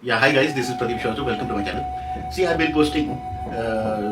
Yeah, hi guys, this is Pradeep Shawju. Welcome to my channel. See, I've been posting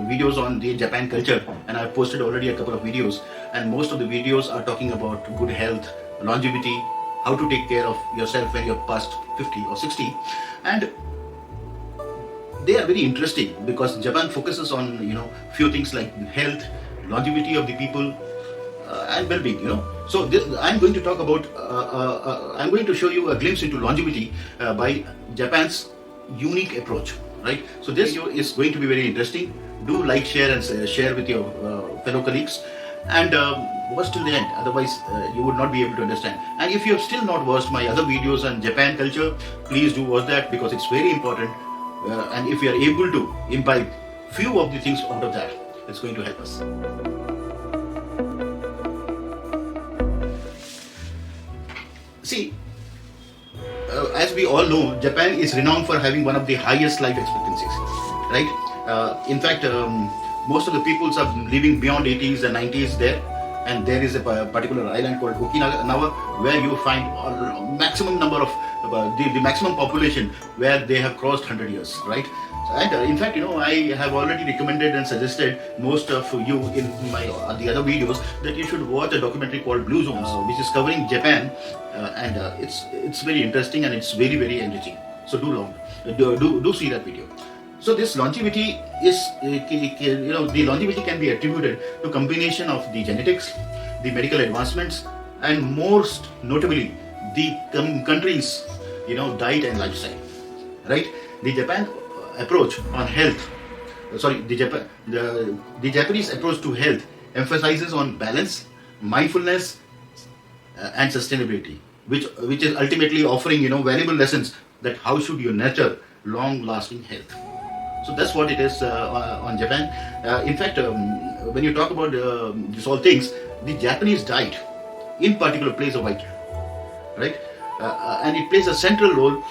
videos on the Japan culture, and I've posted already a couple of videos, and most of the videos are talking about good health, longevity, how to take care of yourself when you're past 50 or 60, and they are very interesting because Japan focuses on few things like health, longevity of the people, and well-being. So I'm going to talk about. I'm going to show you a glimpse into longevity by Japan's unique approach. Right. So this video is going to be very interesting. Do like, share, and share with your fellow colleagues, and watch till the end. Otherwise, you would not be able to understand. And if you have still not watched my other videos on Japan culture, please do watch that because it's very important. And if we are able to imbibe few of the things out of that, it's going to help us. See, as we all know, Japan is renowned for having one of the highest life expectancies, right? In fact, most of the peoples are living beyond 80s and 90s there, and there is a particular island called Okinawa where you find a maximum number of the maximum population where they have crossed 100 years, right? And in fact, I have already recommended and suggested most of you in my the other videos that you should watch a documentary called Blue Zones, which is covering Japan, and it's very interesting and it's very enriching. So do see that video. So this longevity is, the longevity can be attributed to combination of the genetics, the medical advancements, and most notably the country's diet and lifestyle, right? The Japan approach on health, the Japanese approach to health emphasizes on balance, mindfulness, and sustainability, which is ultimately offering valuable lessons that how should you nurture long-lasting health. So that's what it is on Japan. In fact, when you talk about these all things, the Japanese diet in particular plays a vital, right? And it plays a central role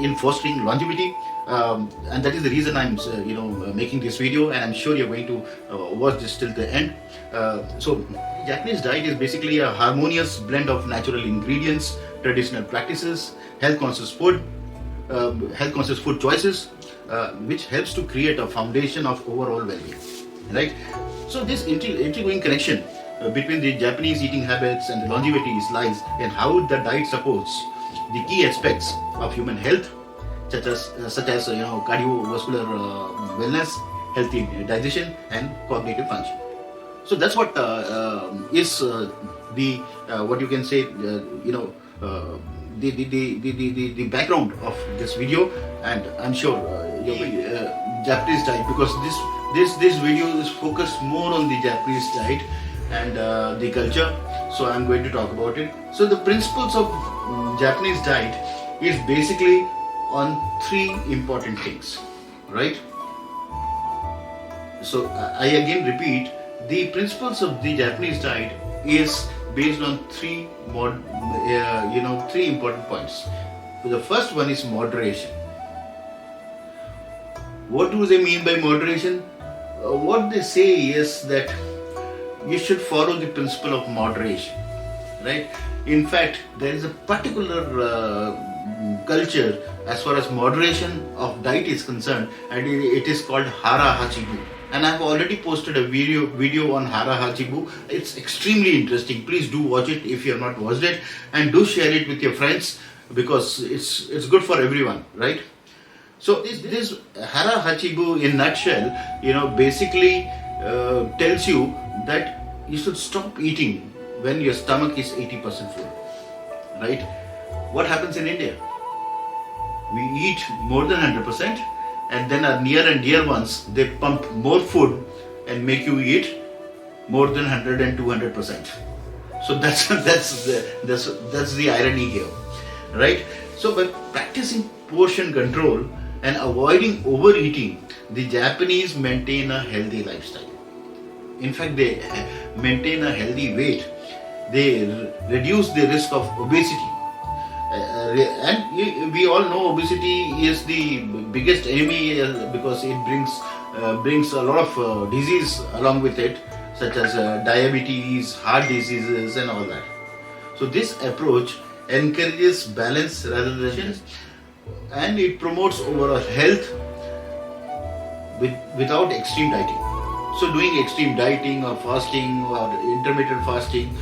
in fostering longevity, and that is the reason I'm making this video, and I'm sure you're going to watch this till the end. So Japanese diet is basically a harmonious blend of natural ingredients, traditional practices, health conscious food choices, which helps to create a foundation of overall well-being, right? So this intriguing connection between the Japanese eating habits and the longevity lies in how the diet supports the key aspects of human health, such as cardiovascular wellness, healthy digestion, and cognitive function. So that's what is what you can say, the background of this video, and I'm sure Japanese diet, because this video is focused more on the Japanese diet and the culture, so I'm going to talk about it. So the principles of Japanese diet is basically on three important things, right? So I again repeat, the principles of the Japanese diet is based on three important points. So the first one is moderation. What do they mean by moderation? What they say is that you should follow the principle of moderation, right? In fact, there is a particular culture as far as moderation of diet is concerned, and it is called Hara Hachibu. And I've already posted a video on Hara Hachibu. It's extremely interesting. Please do watch it if you have not watched it, and do share it with your friends because it's good for everyone, right? So this Hara Hachibu in nutshell, basically tells you that you should stop eating when your stomach is 80% full, right? What happens in India? We eat more than 100%, and then our near and dear ones, they pump more food and make you eat more than 100 and 200%. So that's the irony here, right? So by practicing portion control and avoiding overeating, the Japanese maintain a healthy lifestyle. In fact, they maintain a healthy weight. They reduce the risk of obesity. And we all know obesity is the biggest enemy because it brings a lot of disease along with it, such as diabetes, heart diseases, and all that. So this approach encourages balance rather than and it promotes overall health without extreme dieting. So doing extreme dieting or fasting or intermittent fasting,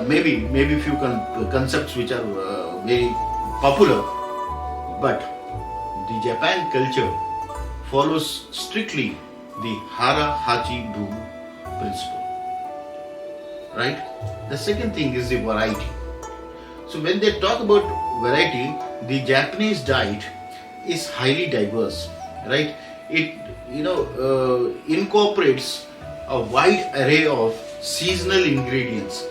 maybe few concepts which are very popular, but the Japan culture follows strictly the Hara Hachi Bu principle, right? The second thing is the variety. So when they talk about variety, the Japanese diet is highly diverse, right? It incorporates a wide array of seasonal ingredients,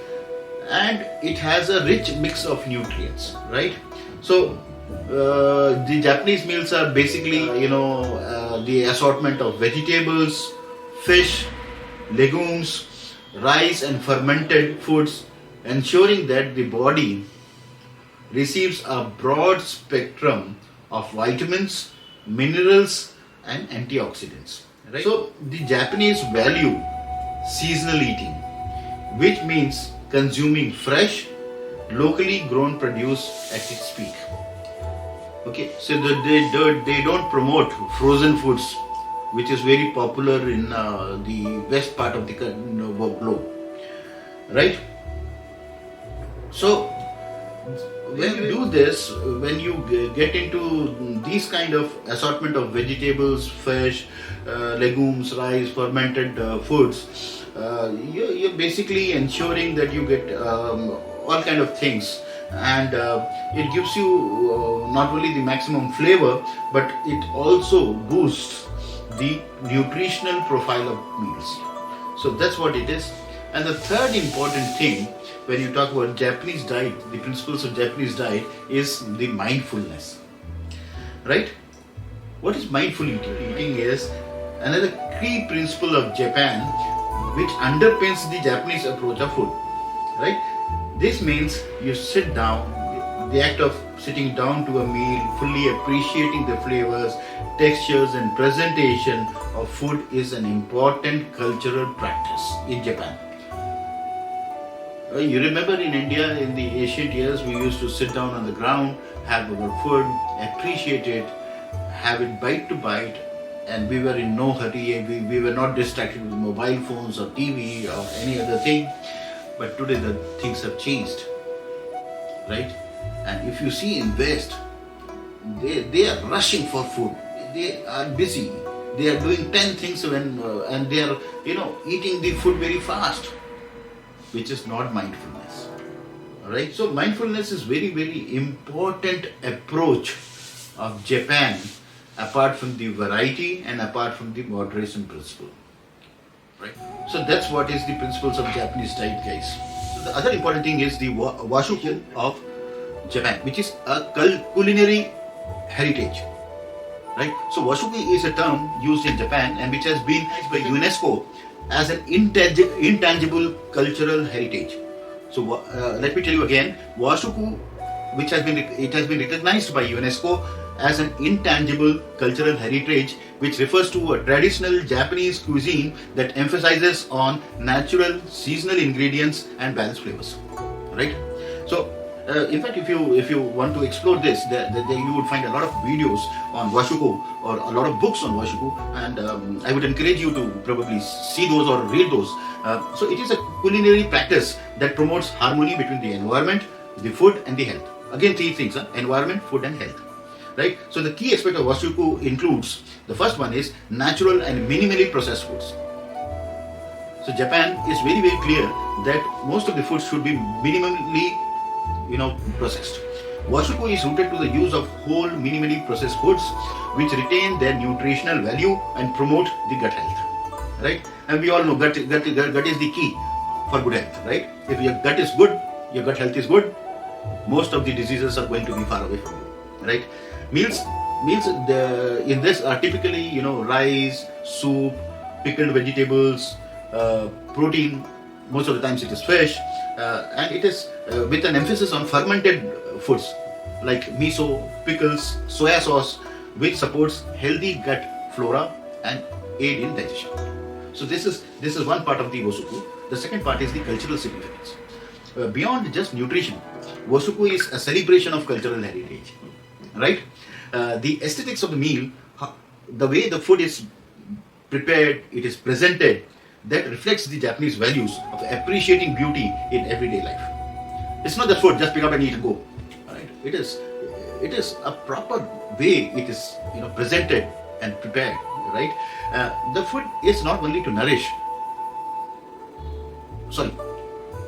and it has a rich mix of nutrients, right? So the Japanese meals are basically the assortment of vegetables, fish, legumes, rice and fermented foods, ensuring that the body receives a broad spectrum of vitamins, minerals and antioxidants. Right? So the Japanese value seasonal eating, which means consuming fresh, locally grown produce at its peak. Okay, so they don't promote frozen foods, which is very popular in the west part of the globe, right? So when you do this, when you get into these kind of assortment of vegetables, fish, legumes, rice, fermented foods, you're basically ensuring that you get all kind of things, and it gives you not only the maximum flavor, but it also boosts the nutritional profile of meals. So that's what it is. And the third important thing when you talk about Japanese diet, the principles of Japanese diet is the mindfulness, right? What is mindful eating? Eating is another key principle of Japan which underpins the Japanese approach of food, right? This means you sit down, the act of sitting down to a meal, fully appreciating the flavors, textures and presentation of food is an important cultural practice in Japan. You remember in India in the ancient years, we used to sit down on the ground, have our food, appreciate it, have it bite to bite, and we were in no hurry. We were not distracted with mobile phones or TV or any other thing. But today the things have changed, right? And if you see in West, they are rushing for food. They are busy. They are doing 10 things and they are eating the food very fast, which is not mindfulness. Alright, so mindfulness is very, very important approach of Japan, apart from the variety and apart from the moderation principle. Right? So that's what is the principles of Japanese diet, guys. So the other important thing is the washuku of Japan, which is a culinary heritage. Right? So washuku is a term used in Japan and which has been by UNESCO as an intangible cultural heritage. So let me tell you again, washuku, which has been recognized by UNESCO as an intangible cultural heritage, which refers to a traditional Japanese cuisine that emphasizes on natural seasonal ingredients and balanced flavors. Right? So in fact, if you want to explore this, you would find a lot of videos on washuku or a lot of books on washuku, and I would encourage you to probably see those or read those. So it is a culinary practice that promotes harmony between the environment, the food and the health. Again, three things: environment, food and health. Right? So the key aspect of washuku includes, the first one is natural and minimally processed foods. So Japan is very, very clear that most of the foods should be minimally processed. Washuku is rooted to the use of whole, minimally processed foods which retain their nutritional value and promote the gut health. Right? And we all know gut is the key for good health. Right? If your gut is good, your gut health is good, most of the diseases are going to be far away from you. Right? Meals in this are typically rice, soup, pickled vegetables, protein. Most of the times it is fish, and it is with an emphasis on fermented foods like miso, pickles, soya sauce, which supports healthy gut flora and aid in digestion. So this is one part of the washuku. The second part is the cultural significance. Beyond just nutrition, washuku is a celebration of cultural heritage. Right? The aesthetics of the meal, the way the food is prepared, it is presented, that reflects the Japanese values of appreciating beauty in everyday life. It's not the food, just pick up and eat and go. Right? It is a proper way it is presented and prepared. Right? The food is not only to nourish. Sorry,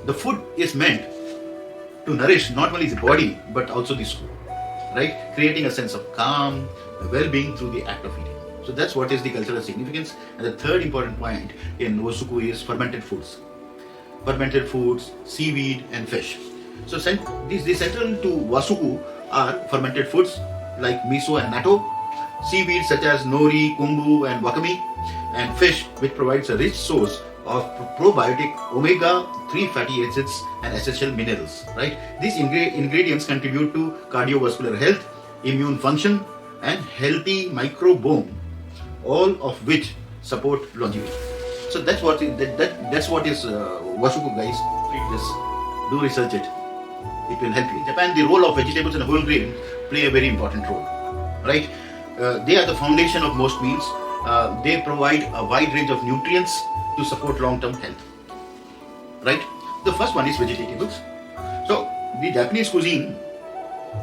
the food is meant to nourish not only the body but also the soul. Right? Creating a sense of calm, well-being through the act of eating. So that's what is the cultural significance. And the third important point in Wasuku is fermented foods. Fermented foods, seaweed and fish. So the central to Wasuku are fermented foods like miso and natto, seaweed such as nori, kumbu and wakame, and fish which provides a rich source of probiotic omega-3 fatty acids and essential minerals. Right? These ingredients contribute to cardiovascular health, immune function and healthy microbiome, all of which support longevity. So that's what is Wasuku, guys. Read this, do research it. It will help you. In Japan, the role of vegetables and whole grain play a very important role. Right? They are the foundation of most meals. They provide a wide range of nutrients to support long-term health. Right? The first one is vegetables. So the Japanese cuisine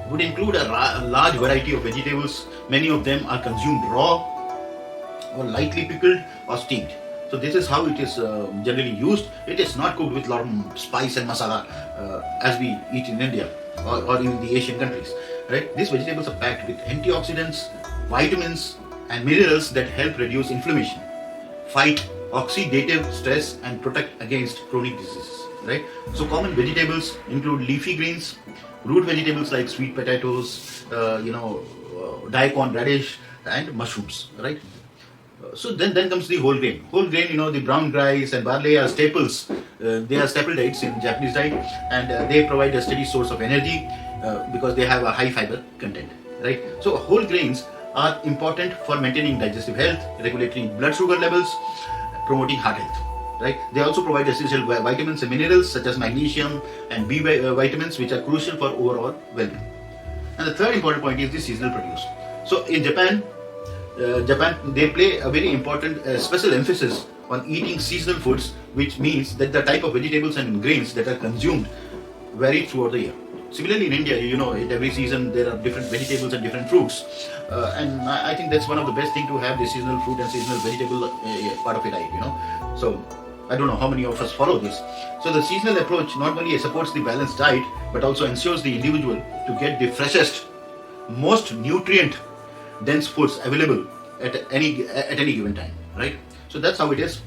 would include a large variety of vegetables. Many of them are consumed raw or lightly pickled or steamed. So this is how it is generally used. It is not cooked with a lot of spice and masala as we eat in India or in the Asian countries. Right? These vegetables are packed with antioxidants, vitamins and minerals that help reduce inflammation, fight oxidative stress and protect against chronic diseases. Right? So common vegetables include leafy greens, root vegetables like sweet potatoes, daikon radish and mushrooms. Right? So then comes the whole grain. Whole grain, the brown rice and barley are staples. They are staple diets in Japanese diet, and they provide a steady source of energy because they have a high fiber content. Right? So whole grains are important for maintaining digestive health, regulating blood sugar levels, promoting heart health. Right? They also provide essential vitamins and minerals such as magnesium and B vitamins, which are crucial for overall well-being. And the third important point is the seasonal produce. So in Japan, they play a very important special emphasis on eating seasonal foods, which means that the type of vegetables and grains that are consumed vary throughout the year. Similarly, in India, at every season there are different vegetables and different fruits, and I think that's one of the best thing to have the seasonal fruit and seasonal vegetable part of your diet. So I don't know how many of us follow this. So the seasonal approach not only supports the balanced diet, but also ensures the individual to get the freshest, most nutrient dense foods available at any given time. Right? So that's how it is.